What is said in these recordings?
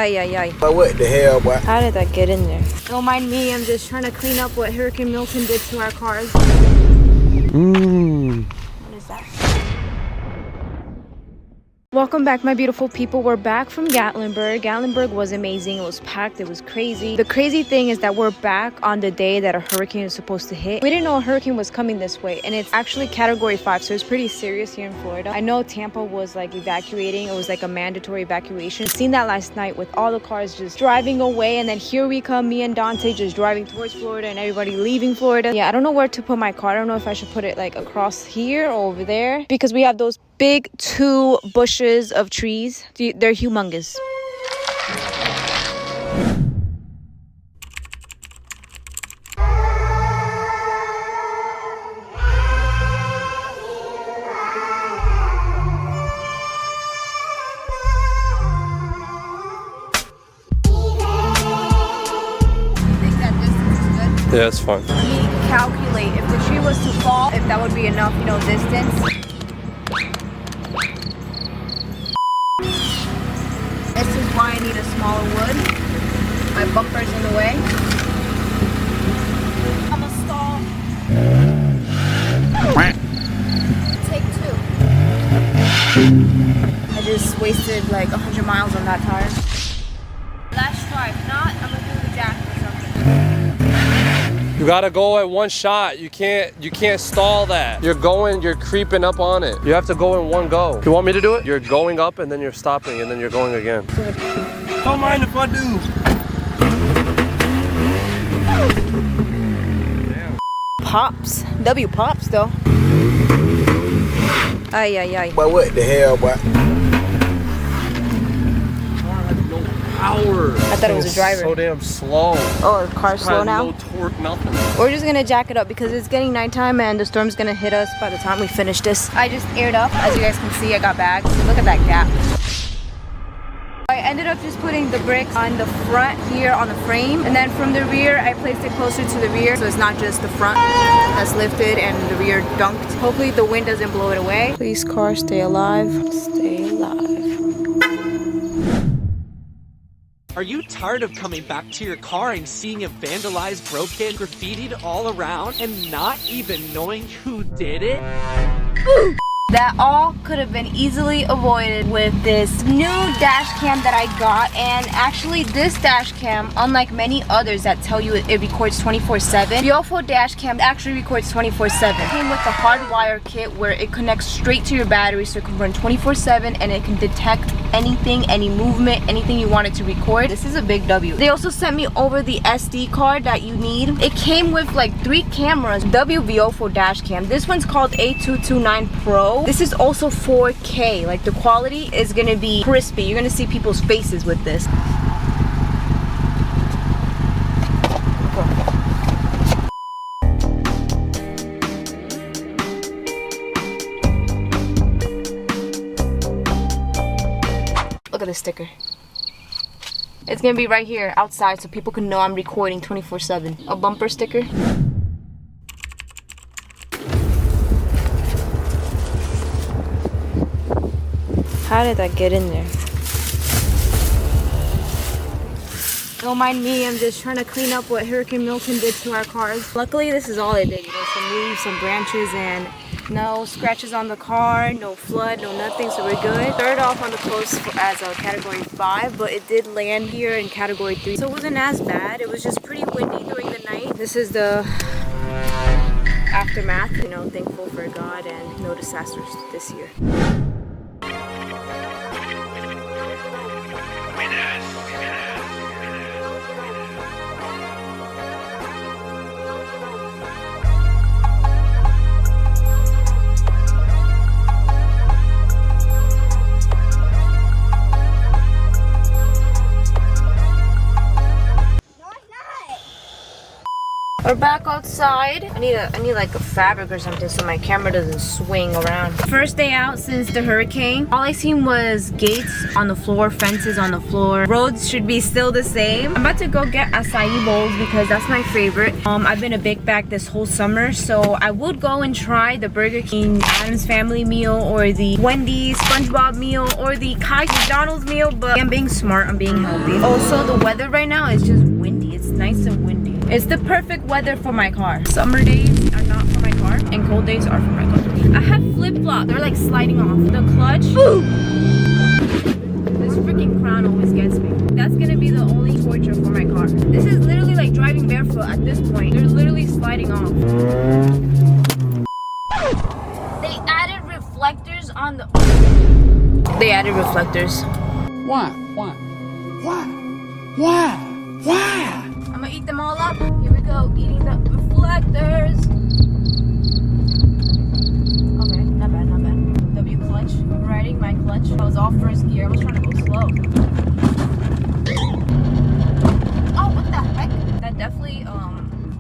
Ay, ay, ay. But what the hell, boy? How did that get in there? Don't mind me, I'm just trying to clean up what Hurricane Milton did to our cars. What is that? Welcome back, my beautiful people. We're back from Gatlinburg. Gatlinburg was amazing. It was packed. It was crazy. The crazy thing is that we're back on the day that a hurricane is supposed to hit. We didn't know a hurricane was coming this way, and it's actually category 5, so it's pretty serious here in Florida. I know Tampa was like evacuating. It was like a mandatory evacuation. I've seen that last night with all the cars just driving away, and then here we come, me and Dante just driving towards Florida and everybody leaving Florida. Yeah, I don't know where to put my car. I don't know if I should put it like across here or over there, because we have those big 2 bushes of trees. They're humongous. Yeah, it's fine. We calculate if the tree was to fall, if that would be enough, you know, distance. This is why I need a smaller wood. My bumper's in the way. I'm gonna stall. Take 2. I just wasted like 100 miles on that tire. Last try. If not, I'm gonna do the jack or something. You gotta go at one shot. You can't stall that. You're creeping up on it. You have to go in one go. You want me to do it? You're going up and then you're stopping and then you're going again. Don't mind if I do. Damn. Pops. W pops though. Ay, ay, ay. But what the hell, boy? Power. I thought it was a driver. So damn slow. Oh, the car's slow now? No torque, nothing. We're just gonna jack it up because it's getting nighttime and the storm's gonna hit us by the time we finish this. I just aired up. As you guys can see, I got bags. Look at that gap. I ended up just putting the bricks on the front here on the frame, and then from the rear I placed it closer to the rear, so it's not just the front that's lifted and the rear dunked. Hopefully the wind doesn't blow it away. Please, car, stay alive. Stay alive. Are you tired of coming back to your car and seeing it vandalized, broken, graffitied all around, and not even knowing who did it? That all could have been easily avoided with this new dash cam that I got. And actually this dash cam, unlike many others that tell you it records 24/7, the Ofo dash cam actually records 24/7. It came with the hardwire kit where it connects straight to your battery, so it can run 24/7 and it can detect anything, any movement, anything you want it to record. This is a big W. They also sent me over the SD card that you need. It came with like 3 cameras. Ofo dash cam. This one's called A229 Pro. This is also 4K. Like the quality is gonna be crispy. You're gonna see people's faces with this. Look at this sticker. It's gonna be right here outside so people can know I'm recording 24/7. A bumper sticker. How did that get in there? Don't mind me, I'm just trying to clean up what Hurricane Milton did to our cars. Luckily, this is all it did, you know, some leaves, some branches, and no scratches on the car, no flood, no nothing, so we're good. Started off on the coast as a category 5, but it did land here in category 3. So it wasn't as bad, it was just pretty windy during the night. This is the aftermath, you know, thankful for God and no disasters this year. We're back outside. I need like a fabric or something so my camera doesn't swing around. First day out since the hurricane. All I seen was gates on the floor, fences on the floor. Roads should be still the same. I'm about to go get acai bowls because that's my favorite. I've been a big bag this whole summer, so I would go and try the Burger King Addams Family meal or the Wendy's SpongeBob meal or the Kai McDonald's meal, but I'm being smart, I'm being healthy. Also, the weather right now is just windy. It's nice and windy. It's the perfect weather for my car. Summer days are not for my car, and cold days are for my car. I have flip-flops. They're like sliding off. The clutch. Ooh. This freaking crown always gets me. That's gonna be the only torture for my car. This is literally like driving barefoot at this point. They're literally sliding off. They added reflectors on the... They added reflectors. Why? I'm gonna eat them all up. Here we go, eating the reflectors. Okay, not bad, not bad. W clutch, I'm riding my clutch. I was off first gear, I was trying to go slow. Oh, what the heck? That definitely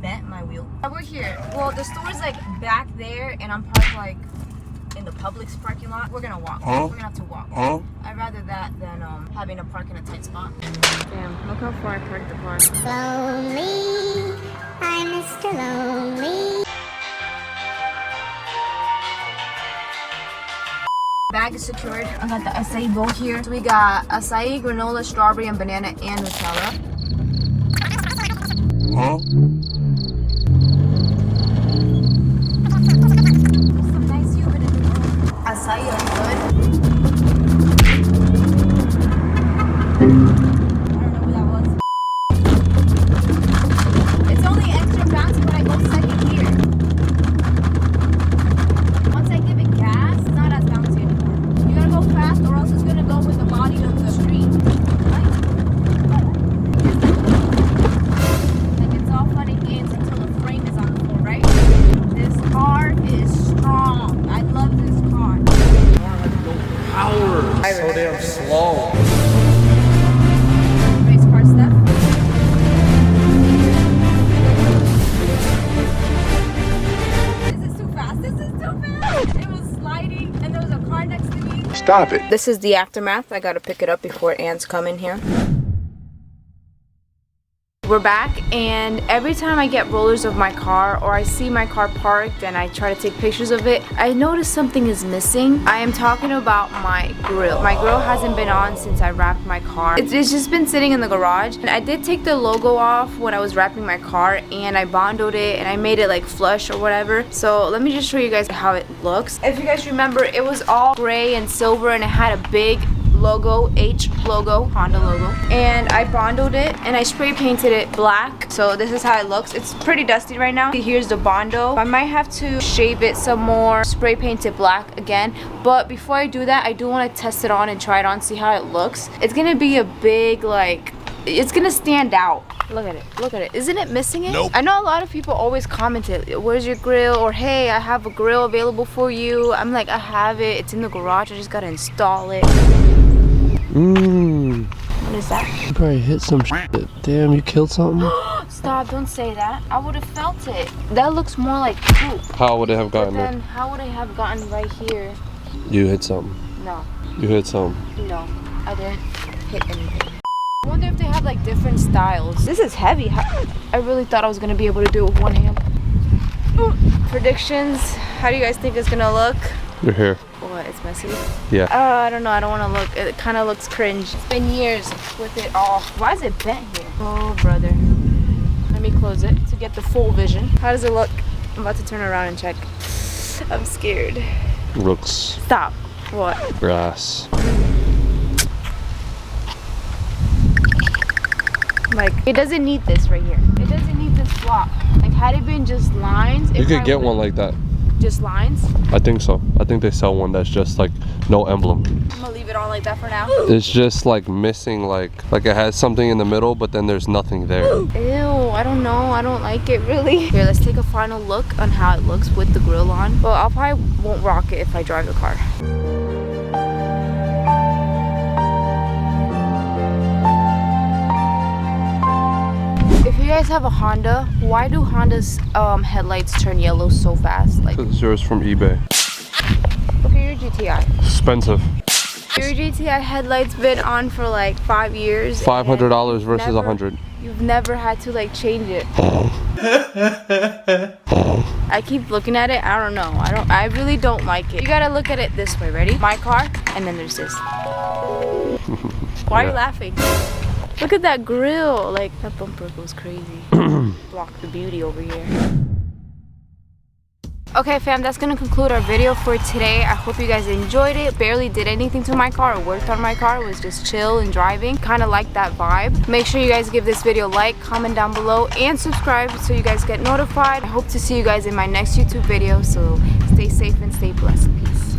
bent my wheel. We're here. Well, the store's like back there and I'm parked like in the Publix parking lot. We're gonna walk. We're gonna have to walk. I'd rather that than having to park in a tight spot. Damn, look how far I parked the car. Lonely, I'm Mr. Lonely. Bag is secured. I got the acai bowl here. So we got acai, granola, strawberry, and banana, and Nutella. There's some nice human in the room. Acai is good. I don't know who that was. It's only extra bouncy when I go second gear. Once I give it gas, it's not as bouncy anymore. You gotta go fast or else it's gonna go with the body of the street. Right? Like it's all fun and games until the frame is on the floor, right? This car is strong. I love this car. Power. So damn slow. Race car stuff. This is too fast. This is too fast. It was sliding and there was a car next to me. Stop it. This is the aftermath. I gotta pick it up before ants come in here. We're back, and every time I get rollers of my car or I see my car parked and I try to take pictures of it, I notice something is missing. I am talking about my grill. My grill hasn't been on since I wrapped my car. It's just been sitting in the garage. And I did take the logo off when I was wrapping my car and I bondoed it and I made it like flush or whatever. So let me just show you guys how it looks. If you guys remember, it was all gray and silver and it had a big logo, H logo, Honda logo, and I bondoed it and I spray painted it black. So this is how it looks. It's pretty dusty right now. Here's the bondo. I might have to shave it some more, spray paint it black again, but before I do that, I do want to test it on and try it on, see how it looks. It's gonna be a big, like, it's gonna stand out. Look at it, look at it. Isn't it missing it? Nope. I know a lot of people always commented, where's your grill? Or hey, I have a grill available for you. I'm like, I have it, it's in the garage, I just gotta install it. What is that? You probably hit some shit. Damn, you killed something? Stop, don't say that. I would have felt it. That looks more like poop. How would it have But gotten there? then how would I have gotten right here? You hit something. No, You hit something. no, I didn't hit anything. I wonder if they have like different styles. This is heavy. I really thought I was gonna be able to do it with one hand. Ooh. Predictions, how do you guys think it's gonna look? You're here. What, it's messy? Yeah. I don't know, I don't want to look. It kind of looks cringe. It's been years with it all. Why is it bent here? Oh, brother. Let me close it to get the full vision. How does it look? I'm about to turn around and check. I'm scared. Looks Stop. What? grass. Like, it doesn't need this right here. It doesn't need this block. Like, had it been just lines, You could get one like that. Just lines? I think so. I think they sell one that's just like no emblem. I'm gonna leave it on like that for now. It's just like missing, like it has something in the middle, but then there's nothing there. Ew, I don't know. I don't like it really. Here, let's take a final look on how it looks with the grill on. Well, I'll probably won't rock it if I drive the car. If you you guys have a Honda, why do Honda's headlights turn yellow so fast? Like, This is yours from eBay. look at your GTI. Expensive. Your GTI headlights been on for like 5 years. $500 versus $100. You've never had to like change it. I keep looking at it. I don't know. I really don't like it. You gotta look at it this way. Ready? My car, and then there's this. Why are you laughing? Look at that grill. Like, that bumper goes crazy. Block the beauty over here. Okay fam, that's gonna conclude our video for today. I hope you guys enjoyed it. Barely did anything to my car or worked on my car. It was just chill and driving. Kind of like that vibe. Make sure you guys give this video a like, comment down below, and subscribe so you guys get notified. I hope to see you guys in my next YouTube video. So stay safe and stay blessed. Peace.